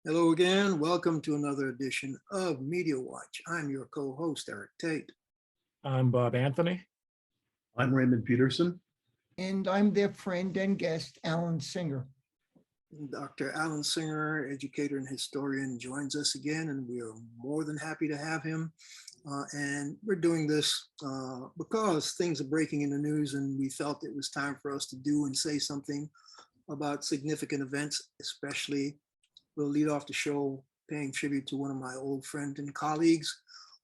Hello again. Welcome to another edition of Media Watch. I'm your co-host, Eric Tait. I'm Bob Anthony. I'm Raymond Peterson. And I'm their friend and guest, Alan Singer. Dr. Alan Singer, educator and historian, joins us again, and we are more than happy to have him. And we're doing this because things are breaking in the news, and we felt it was time for us to do and say something about significant events, especially we'll lead off the show paying tribute to one of my old friends and colleagues,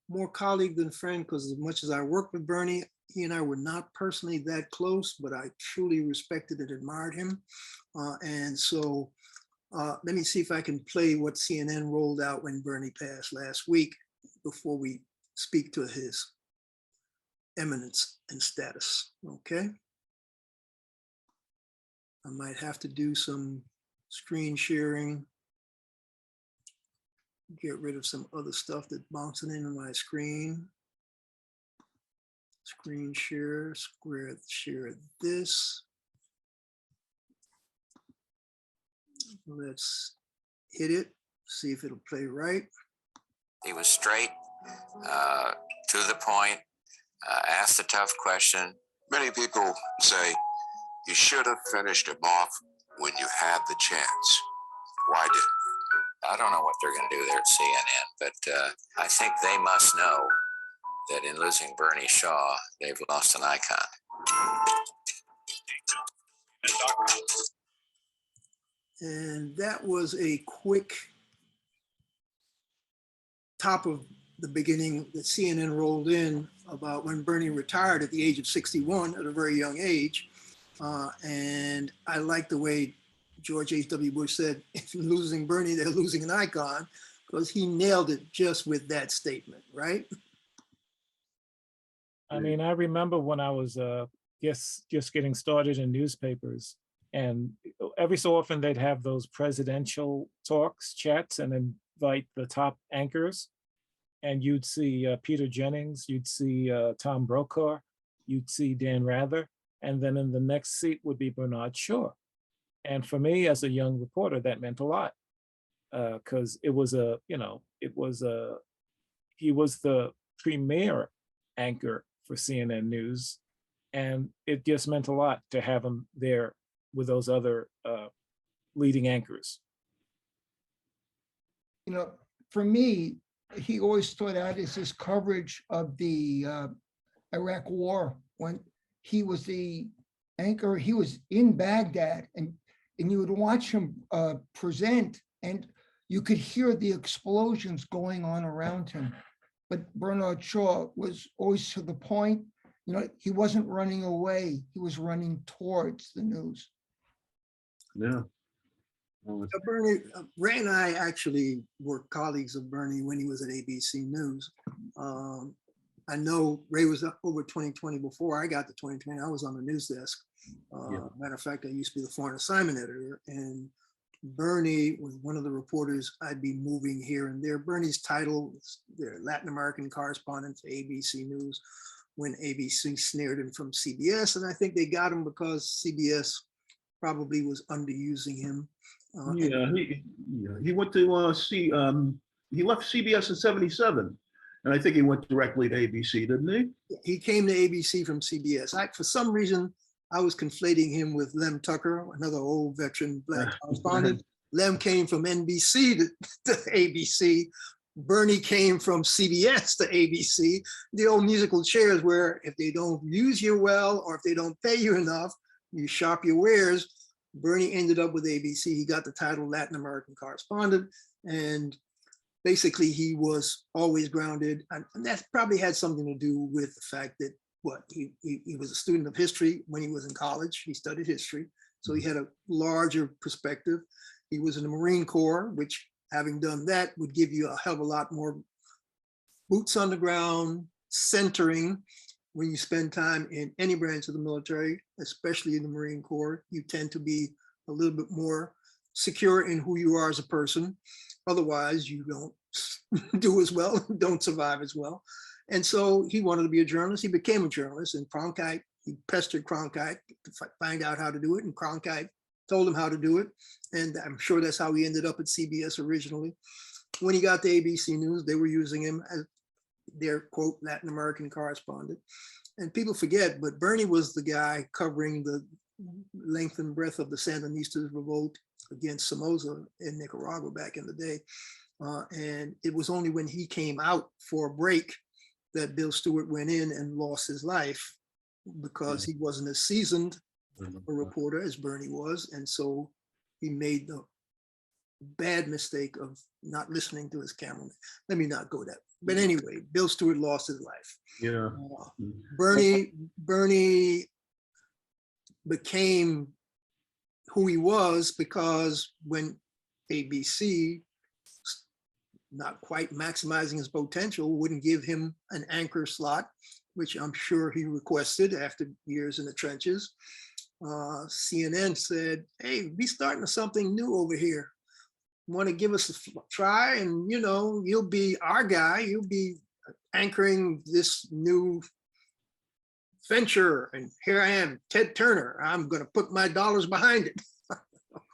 more colleague than friend, because as much as I worked with Bernie, he and I were not personally that close, but I truly respected and admired him. And so let me see if I can play what CNN rolled out when Bernie passed last week before we speak to his eminence and status, okay? I might have to do some screen sharing, get rid of some other stuff that's bouncing into my screen. Screen share, share this. Let's hit it, see if it'll play right. He was straight, to the point, asked a tough question. Many people say you should have finished him off when you had the chance. Why didn't you? I don't know what they're going to do there at CNN, but I think they must know that in losing Bernie Shaw, they've lost an icon. And that was a quick top of the beginning that CNN rolled in about when Bernie retired at the age of 61 at a very young age. And I like the way George H.W. Bush said, if you're losing Bernie, they're losing an icon, because he nailed it just with that statement, right? I mean, I remember when I was just getting started in newspapers, and every so often they'd have those presidential talks, chats, and invite the top anchors. And you'd see Peter Jennings, you'd see Tom Brokaw, you'd see Dan Rather, and then in the next seat would be Bernard Shaw. And for me, as a young reporter, that meant a lot, because it was he was the premier anchor for CNN News, and it just meant a lot to have him there with those other leading anchors. You know, for me, he always stood out as his coverage of the Iraq War. When he was the anchor, he was in Baghdad, and you would watch him present, and you could hear the explosions going on around him. But Bernard Shaw was always to the point. You know, he wasn't running away, he was running towards the news. Yeah. Bernie, Ray and I actually were colleagues of Bernie when he was at ABC News. I know Ray was over 2020 before I got to 2020. I was on the news desk. Matter of fact, I used to be the foreign assignment editor, and Bernie was one of the reporters I'd be moving here and there. Bernie's title was their Latin American correspondent for ABC News when ABC snared him from CBS. And I think they got him because CBS probably was underusing him. He went to he left CBS in '77. And I think he went directly to ABC, didn't he? He came to ABC from CBS. For some reason, I was conflating him with Lem Tucker, another old veteran Black correspondent. Lem came from NBC to ABC. Bernie came from CBS to ABC. The old musical chairs where if they don't use you well, or if they don't pay you enough, you shop your wares. Bernie ended up with ABC. He got the title Latin American correspondent, and basically he was always grounded. And that probably had something to do with the fact that he was a student of history when he was in college. He studied history, so he had a larger perspective. He was in the Marine Corps, which, having done that, would give you a hell of a lot more boots on the ground, centering. When you spend time in any branch of the military, especially in the Marine Corps, you tend to be a little bit more secure in who you are as a person. Otherwise, you don't do as well, don't survive as well. And so he wanted to be a journalist. He became a journalist, and Cronkite, he pestered Cronkite to find out how to do it. And Cronkite told him how to do it. And I'm sure that's how he ended up at CBS originally. When he got to ABC News, they were using him as their, quote, Latin American correspondent. And people forget, but Bernie was the guy covering the length and breadth of the Sandinistas revolt against Somoza in Nicaragua back in the day. And it was only when he came out for a break that Bill Stewart went in and lost his life, because he wasn't as seasoned a reporter as Bernie was. And so he made the bad mistake of not listening to his cameraman. Let me not go that. But anyway, Bill Stewart lost his life. Yeah. Bernie became who he was because when ABC, not quite maximizing his potential, wouldn't give him an anchor slot, which I'm sure he requested after years in the trenches. CNN said, hey, we starting something new over here. Want to give us a try? And, you know, you'll be our guy. You'll be anchoring this new venture. And here I am, Ted Turner. I'm going to put my dollars behind it.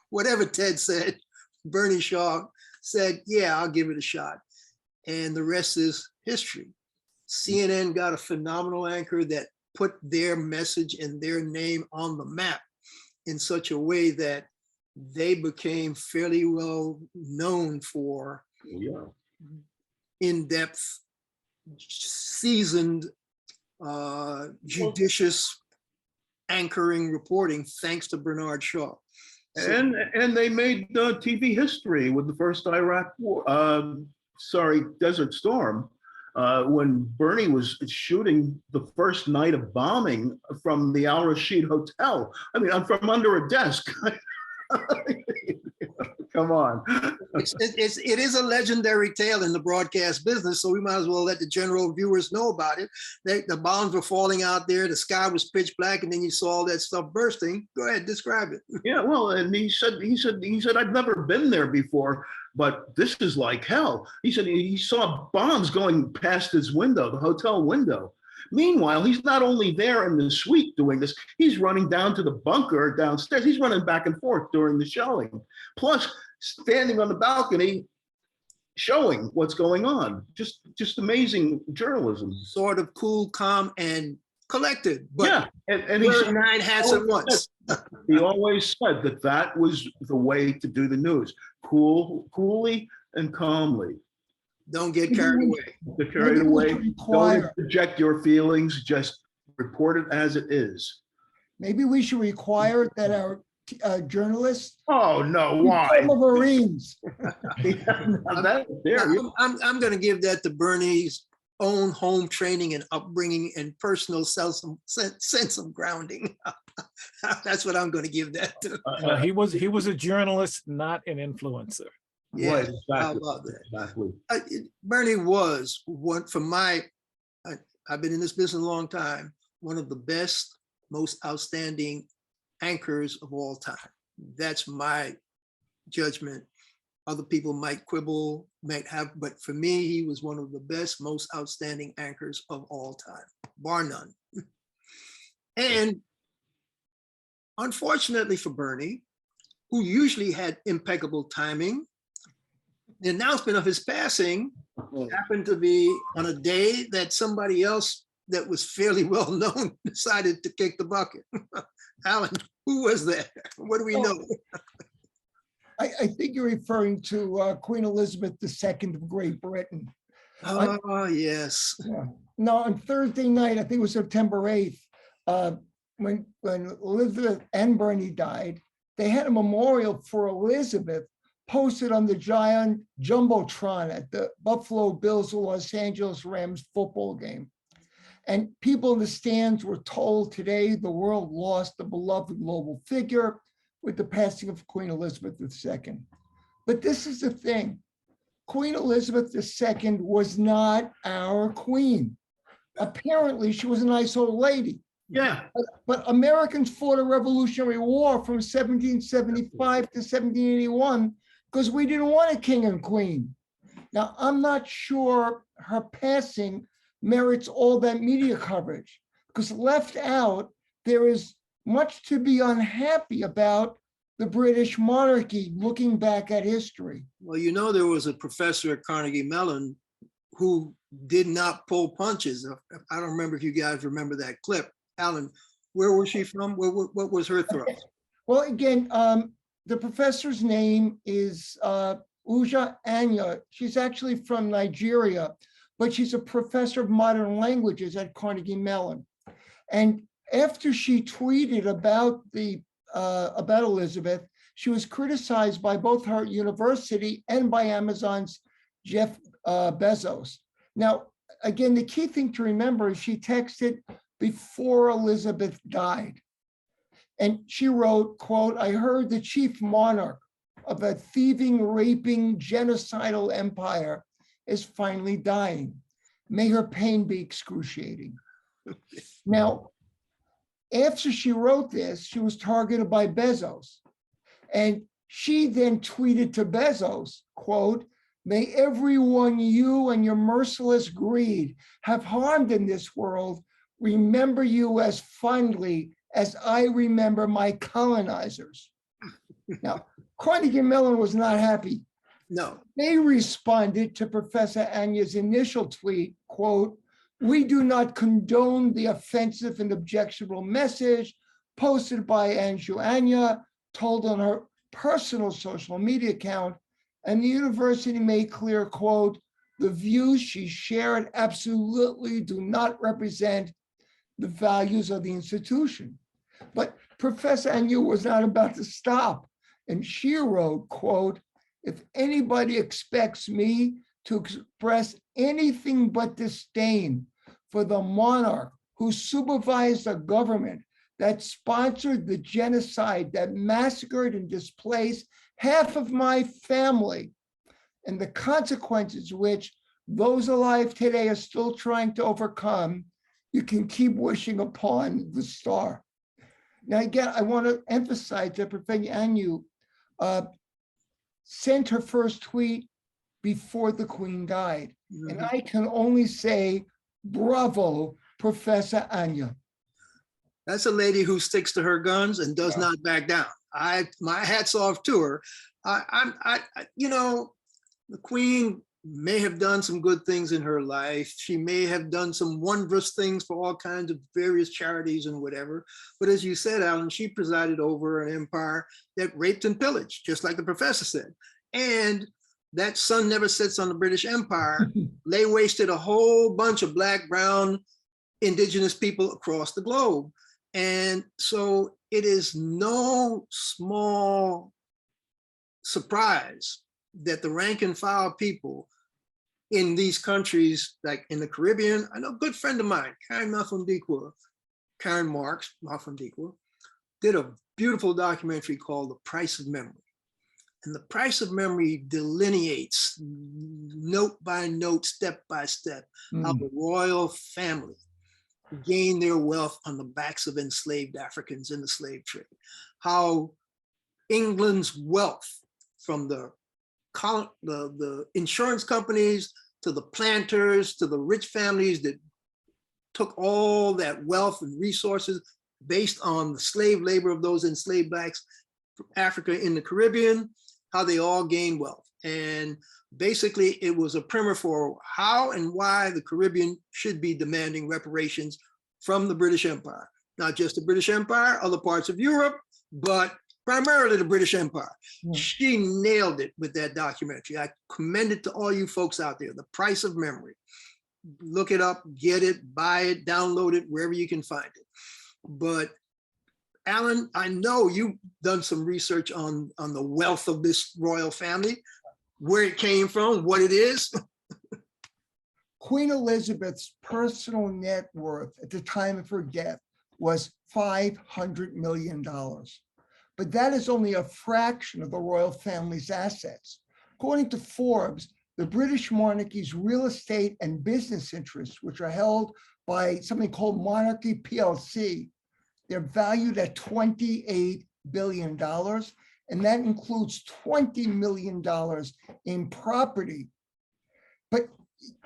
Whatever Ted said, Bernie Shaw said, yeah, I'll give it a shot. And the rest is history. CNN got a phenomenal anchor that put their message and their name on the map in such a way that they became fairly well known for in-depth, seasoned, judicious anchoring reporting, thanks to Bernard Shaw. So, and they made TV history with the first Iraq war, Desert Storm, when Bernie was shooting the first night of bombing from the Al Rashid Hotel. I mean, I'm from under a desk. Come on. It is a legendary tale in the broadcast business, so we might as well let the general viewers know about it. The bombs were falling out there, the sky was pitch black, and then you saw all that stuff bursting. Go ahead, describe it. Yeah, well, and he said, I've never been there before, but this is like hell. He said he saw bombs going past his window, the hotel window. Meanwhile, he's not only there in the suite doing this, he's running down to the bunker downstairs. He's running back and forth during the shelling. Plus, standing on the balcony, showing what's going on. Just amazing journalism. Sort of cool, calm, and collected. But yeah, and he said 9 hats at once. He always said that was the way to do the news. Coolly and calmly. Don't get carried away. Get carried away. Don't project your feelings. Just report it as it is. Maybe we should require that our journalists. Oh no! Why? Marines. I'm going to give that to Bernie's own home training and upbringing and personal sense of grounding. That's what I'm going to give that to. He was a journalist, not an influencer. Yeah, right, exactly. how about that? Exactly. Bernie was one I've been in this business a long time, one of the best, most outstanding anchors of all time. That's my judgment. Other people might quibble, might have, but for me, he was one of the best, most outstanding anchors of all time, bar none. And unfortunately for Bernie, who usually had impeccable timing, the announcement of his passing happened to be on a day that somebody else that was fairly well known decided to kick the bucket. Alan, who was that? What do we know? I think you're referring to Queen Elizabeth II of Great Britain. Oh, yes. Yeah. No, on Thursday night, I think it was September 8th, when Elizabeth and Bernie died, they had a memorial for Elizabeth posted on the giant Jumbotron at the Buffalo Bills Los Angeles Rams football game. And people in the stands were told today the world lost a beloved global figure with the passing of Queen Elizabeth II. But this is the thing. Queen Elizabeth II was not our queen. Apparently, she was a nice old lady. Yeah. But Americans fought a Revolutionary War from 1775 to 1781 because we didn't want a king and queen. Now, I'm not sure her passing merits all that media coverage, because left out, there is much to be unhappy about the British monarchy, looking back at history. Well, you know, there was a professor at Carnegie Mellon who did not pull punches. I don't remember if you guys remember that clip. Alan, where was she from? What was her thrust? Well, again, the professor's name is Uja Anya. She's actually from Nigeria, but she's a professor of modern languages at Carnegie Mellon. And after she tweeted about Elizabeth, she was criticized by both her university and by Amazon's Jeff Bezos. Now, again, the key thing to remember is she texted before Elizabeth died. And she wrote, quote, "I heard the chief monarch of a thieving, raping, genocidal empire is finally dying. May her pain be excruciating." Now, after she wrote this, she was targeted by Bezos. And she then tweeted to Bezos, quote, "May everyone you and your merciless greed have harmed in this world remember you as fondly as I remember my colonizers." Now, Carnegie Mellon was not happy. No. They responded to Professor Anya's initial tweet, quote, "We do not condone the offensive and objectionable message posted by Anju Anya, told on her personal social media account, and the university made clear, quote, the views she shared absolutely do not represent the values of the institution." But Professor Anya was not about to stop. And she wrote, quote, "If anybody expects me to express anything but disdain for the monarch who supervised a government that sponsored the genocide that massacred and displaced half of my family, and the consequences which those alive today are still trying to overcome, you can keep wishing upon the star." Now, again, I want to emphasize that Professor Anya sent her first tweet before the Queen died. And I can only say, bravo, Professor Anya. That's a lady who sticks to her guns and does not back down. My hat's off to her. You know, the Queen may have done some good things in her life. She may have done some wondrous things for all kinds of various charities and whatever. But as you said, Alan, she presided over an empire that raped and pillaged, just like the professor said. And that sun never sets on the British Empire. They wasted a whole bunch of Black, brown, indigenous people across the globe. And so it is no small surprise that the rank and file people in these countries, like in the Caribbean, I know a good friend of mine, Karen Marks, did a beautiful documentary called The Price of Memory. And The Price of Memory delineates note by note, step by step, how the royal family gained their wealth on the backs of enslaved Africans in the slave trade. How England's wealth, from the insurance companies to the planters to the rich families that took all that wealth and resources based on the slave labor of those enslaved Blacks from Africa in the Caribbean, how they all gained wealth. And basically it was a primer for how and why the Caribbean should be demanding reparations from the British Empire. Not just the British Empire, other parts of Europe, but primarily the British Empire. She nailed it with that documentary. I commend it to all you folks out there, The Price of Memory. Look it up, get it, buy it, download it, wherever you can find it. But Alan, I know you've done some research on the wealth of this royal family, where it came from, what it is. Queen Elizabeth's personal net worth at the time of her death was $500 million. But that is only a fraction of the royal family's assets. According to Forbes, the British monarchy's real estate and business interests, which are held by something called Monarchy PLC, they're valued at $28 billion. And that includes $20 million in property. But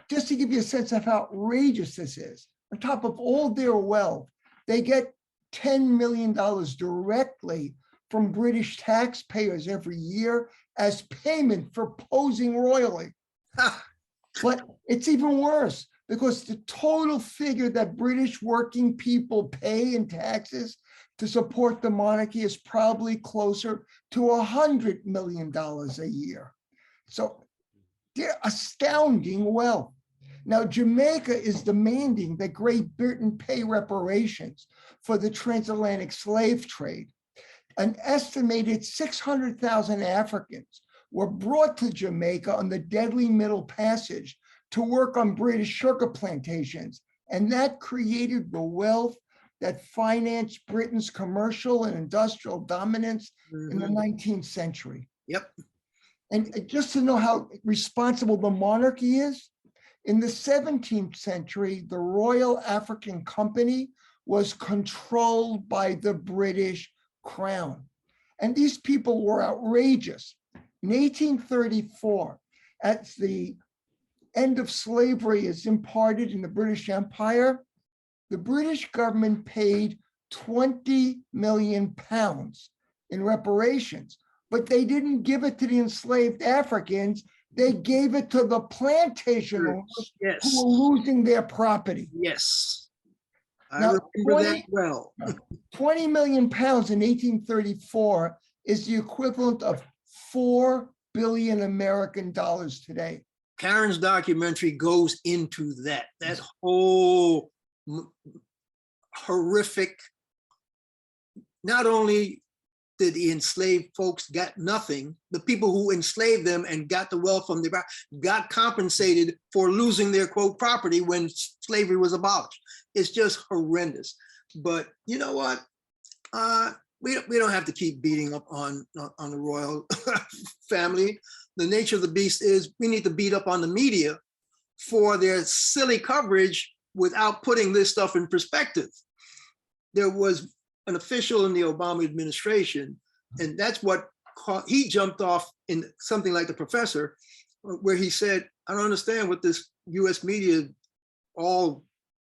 just to give you a sense of how outrageous this is, on top of all their wealth, they get $10 million directly from British taxpayers every year as payment for posing royally. But it's even worse because the total figure that British working people pay in taxes to support the monarchy is probably closer to $100 million a year. So they're astounding wealth. Now, Jamaica is demanding that Great Britain pay reparations for the transatlantic slave trade. An estimated 600,000 Africans were brought to Jamaica on the deadly Middle Passage to work on British sugar plantations, and that created the wealth that financed Britain's commercial and industrial dominance in the 19th century. Yep. And just to know how responsible the monarchy is, in the 17th century, the Royal African Company was controlled by the British Crown. And these people were outrageous. In 1834, at the end of slavery is imparted in the British Empire, the British government paid 20 million pounds in reparations, but they didn't give it to the enslaved Africans. They gave it to the plantation owners who were losing their property. Yes. I Now, remember that well. 20 million pounds in 1834 is the equivalent of 4 billion American dollars today. Karen's documentary goes into that whole horrific, not only did the enslaved folks got nothing, the people who enslaved them and got the wealth from their got compensated for losing their quote property when slavery was abolished. It's just horrendous. But you know what? We don't have to keep beating up on the royal family. The nature of the beast is we need to beat up on the media for their silly coverage without putting this stuff in perspective. There was an official in the Obama administration, and that's what he jumped off in something like The Professor, where he said, I don't understand what this US media all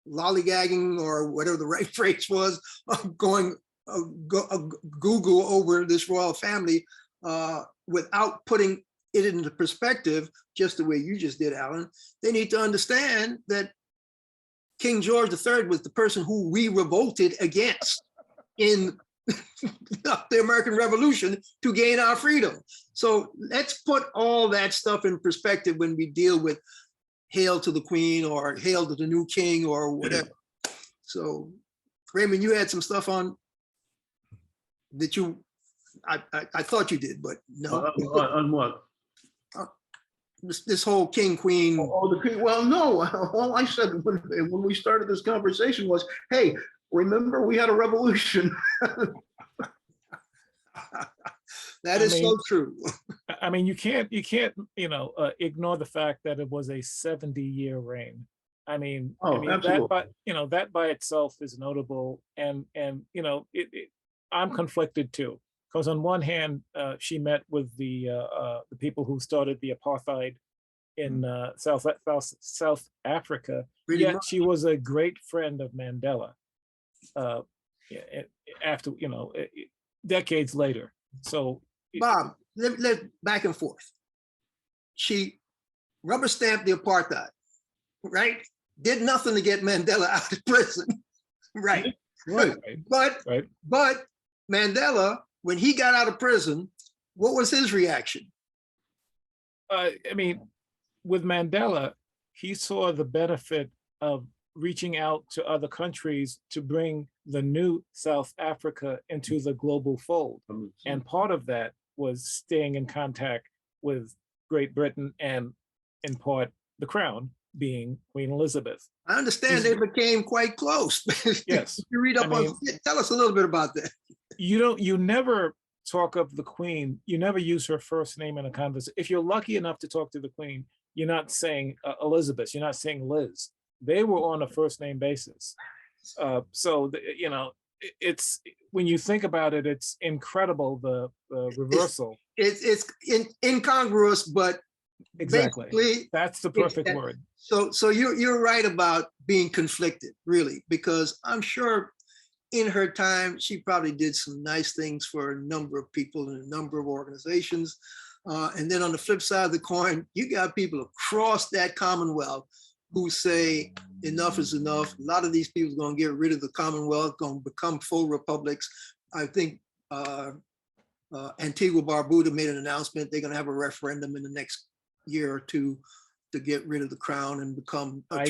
lollygagging or whatever the right phrase was, going Google over this royal family without putting it into perspective, just the way you just did, Alan. They need to understand that King George III was the person who we revolted against in the American Revolution to gain our freedom. So let's put all that stuff in perspective when we deal with hail to the Queen or hail to the new king or whatever. So Raymond, you had some stuff on that you, I thought you did, but no. On what? This whole king, queen. Oh, the king. Well, no. All I said when we started this conversation was, hey, remember we had a revolution. That is so true. I mean, you can't, ignore the fact that it was a 70-year reign. I mean, that by itself is notable, and I'm conflicted too, because on one hand, she met with the people who started the apartheid in South Africa. Yet she was a great friend of Mandela. After decades later. So Bob, let back and forth. She rubber stamped the apartheid, right? Did nothing to get Mandela out of prison, right? Right. But Mandela, when he got out of prison, what was his reaction? I mean, with Mandela, he saw the benefit of reaching out to other countries to bring the new South Africa into the global fold. And part of that was staying in contact with Great Britain and, in part, the crown, being Queen Elizabeth. I understand they became quite close. Yes. You read up on, tell us a little bit about that. You never talk of the Queen, you never use her first name in a conversation. If you're lucky enough to talk to the Queen, you're not saying Elizabeth, you're not saying Liz. They were on a first name basis. It's when you think about it, it's incredible, the reversal. It's incongruous, but exactly, that's the perfect word. So you're right about being conflicted, really, because I'm sure in her time, she probably did some nice things for a number of people in a number of organizations. And then on the flip side of the coin, you got people across that Commonwealth who say enough is enough. A lot of these people are going to get rid of the Commonwealth, going to become full republics. I think Antigua Barbuda made an announcement. They're going to have a referendum in the next year or two to get rid of the crown and become. I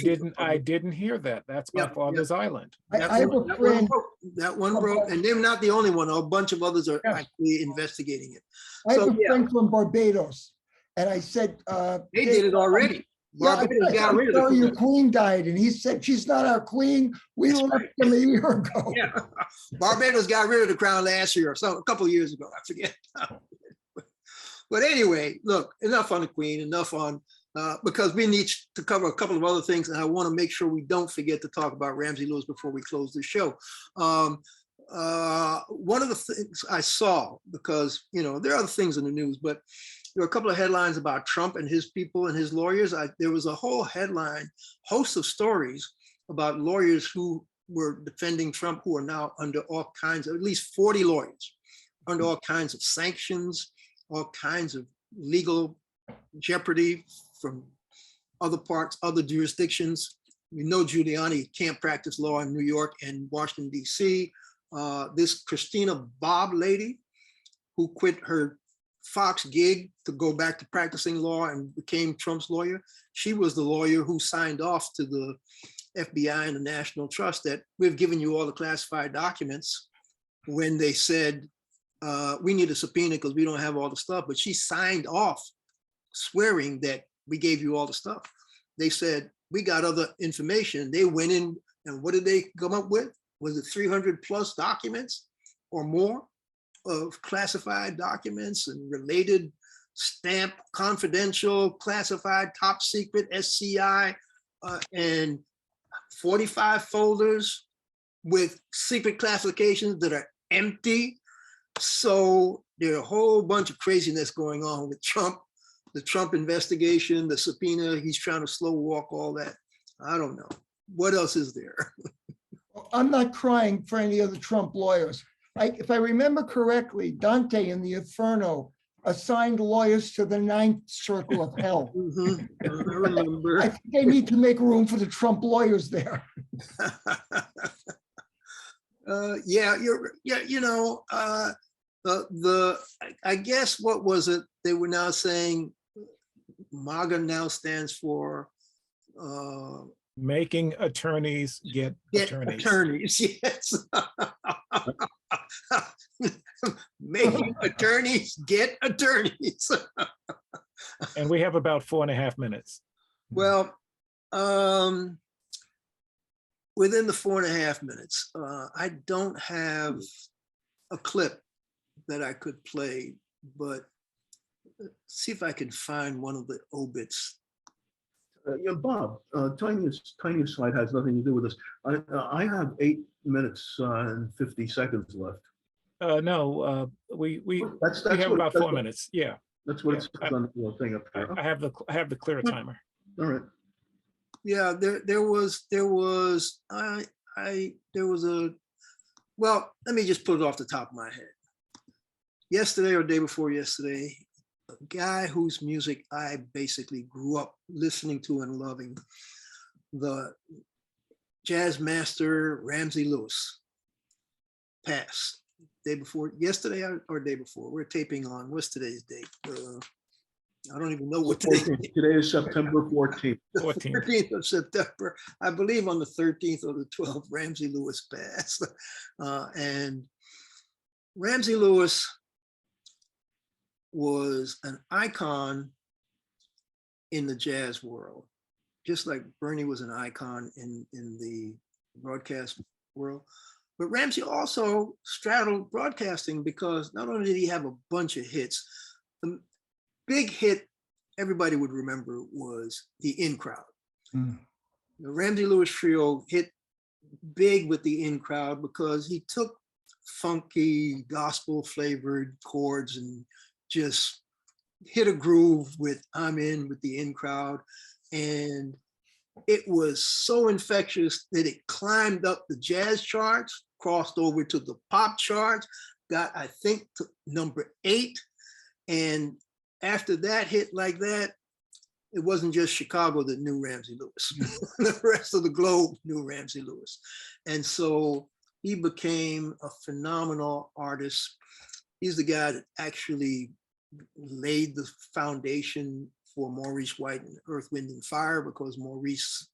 didn't hear that. That's my father's island. I have a friend. That one broke, and they're not the only one. A bunch of others are actually investigating it. I have a friend from Barbados, and I said, they did it already. Barbados got rid of your queen died, and he said, she's not our queen. We left them a year ago. Yeah. Barbados got rid of the crown last year or so, a couple of years ago, I forget. But anyway, look, enough on the queen, enough on, because we need to cover a couple of other things, and I want to make sure we don't forget to talk about Ramsey Lewis before we close the show. One of the things I saw, because, you know, there are other things in the news, but there were a couple of headlines about Trump and his people and his lawyers. There was a whole host of stories about lawyers who were defending Trump, who are now under all kinds of, at least 40 lawyers, under all kinds of sanctions, all kinds of legal jeopardy from other parts, other jurisdictions. We know Giuliani can't practice law in New York and Washington, D.C. This Christina Bobb lady who quit her Fox gig to go back to practicing law and became Trump's lawyer. She was the lawyer who signed off to the FBI and the National Trust that we've given you all the classified documents when they said, we need a subpoena because we don't have all the stuff, but she signed off swearing that we gave you all the stuff. They said, we got other information. They went in and what did they come up with? Was it 300 plus documents or more of classified documents and related stamp, confidential, classified, top secret, SCI, and 45 folders with secret classifications that are empty. So there are a whole bunch of craziness going on with Trump, the Trump investigation, the subpoena, he's trying to slow walk all that. I don't know. What else is there? I'm not crying for any of the Trump lawyers. If I remember correctly, Dante in the Inferno assigned lawyers to the 9th circle of hell. I remember. I think they need to make room for the Trump lawyers there. I guess what was it? They were now saying MAGA now stands for making attorneys get attorneys. Attorneys, yes. Making attorneys get attorneys. And we have about 4.5 minutes. Well, within the 4.5 minutes, I don't have a clip that I could play, but see if I can find one of the obits. Yeah, Bob, tiniest slide has nothing to do with this. I have 8 minutes and 50 seconds left. No, we have about 4 minutes. Yeah, that's what it says on the thing up there. I have the clear timer. All right. Yeah, there was well, let me just put it off the top of my head. Yesterday or day before yesterday, a guy whose music I basically grew up listening to and loving, the jazz master Ramsey Lewis, passed. Yesterday or day before. We're taping on, what's today's date? I don't even know what today is. Today is September 14th. 13th of September. I believe on the 13th or the 12th, Ramsey Lewis passed. And Ramsey Lewis was an icon in the jazz world, just like Bernie was an icon in the broadcast world. But Ramsey also straddled broadcasting because not only did he have a bunch of hits, the big hit everybody would remember was the In Crowd. The Ramsey Lewis Trio hit big with the In Crowd because he took funky gospel flavored chords and just hit a groove with I'm in with the In Crowd. And it was so infectious that it climbed up the jazz charts crossed over to the pop charts, got, I think, to number 8. And after that hit like that, it wasn't just Chicago that knew Ramsey Lewis. The rest of the globe knew Ramsey Lewis. And so he became a phenomenal artist. He's the guy that actually laid the foundation for Maurice White and Earth, Wind and Fire, because Maurice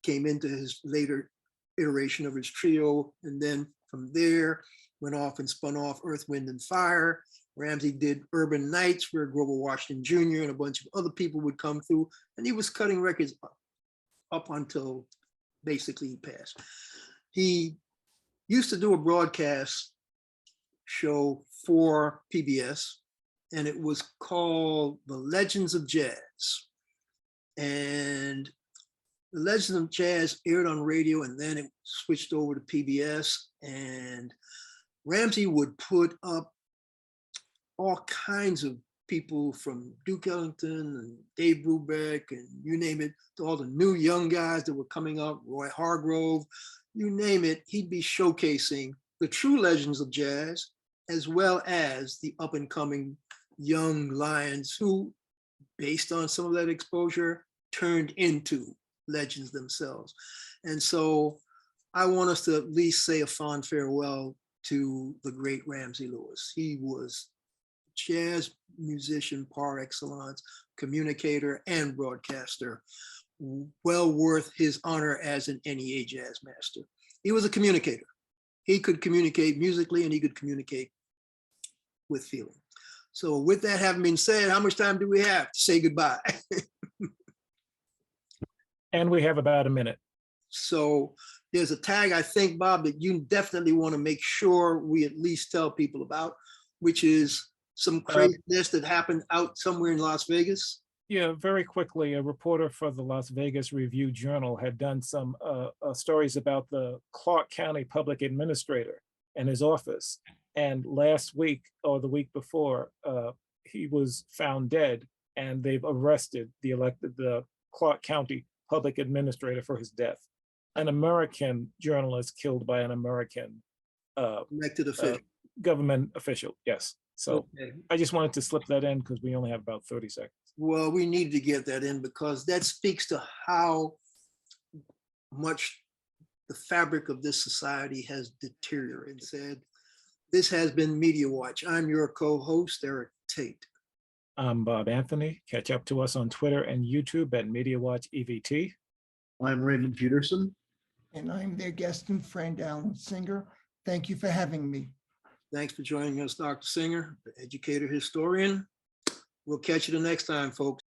came into his later iteration of his trio. And then from there, went off and spun off Earth, Wind and Fire. Ramsey did Urban Nights, where Grover Washington Jr. and a bunch of other people would come through, and he was cutting records up until basically he passed. He used to do a broadcast show for PBS, and it was called The Legends of Jazz. And The Legends of Jazz aired on radio, and then it switched over to PBS, and Ramsey would put up all kinds of people, from Duke Ellington and Dave Brubeck and you name it, to all the new young guys that were coming up, Roy Hargrove, you name it. He'd be showcasing the true legends of jazz, as well as the up and coming young lions who, based on some of that exposure, turned into legends themselves. And so I want us to at least say a fond farewell to the great Ramsey Lewis. He was jazz musician par excellence, communicator and broadcaster, well worth his honor as an NEA jazz master. He was a communicator. He could communicate musically, and he could communicate with feeling. So with that having been said, how much time do we have to say goodbye? And we have about a minute. So there's a tag, I think, Bob, that you definitely want to make sure we at least tell people about, which is some craziness that happened out somewhere in Las Vegas. Yeah, very quickly, a reporter for the Las Vegas Review-Journal had done some stories about the Clark County public administrator and his office. And last week, or the week before, he was found dead, and they've arrested the Clark County public administrator for his death. An American journalist killed by an American Elected official. Government official, yes. So Okay. I just wanted to slip that in because we only have about 30 seconds. Well, we need to get that in, because that speaks to how much the fabric of this society has deteriorated. Said, this has been Media Watch. I'm your co-host, Eric Tait. I'm Bob Anthony. Catch up to us on Twitter and YouTube at Media Watch EVT. I'm Raymond Peterson. And I'm their guest and friend, Alan Singer. Thank you for having me. Thanks for joining us, Dr. Singer, the educator historian. We'll catch you the next time, folks.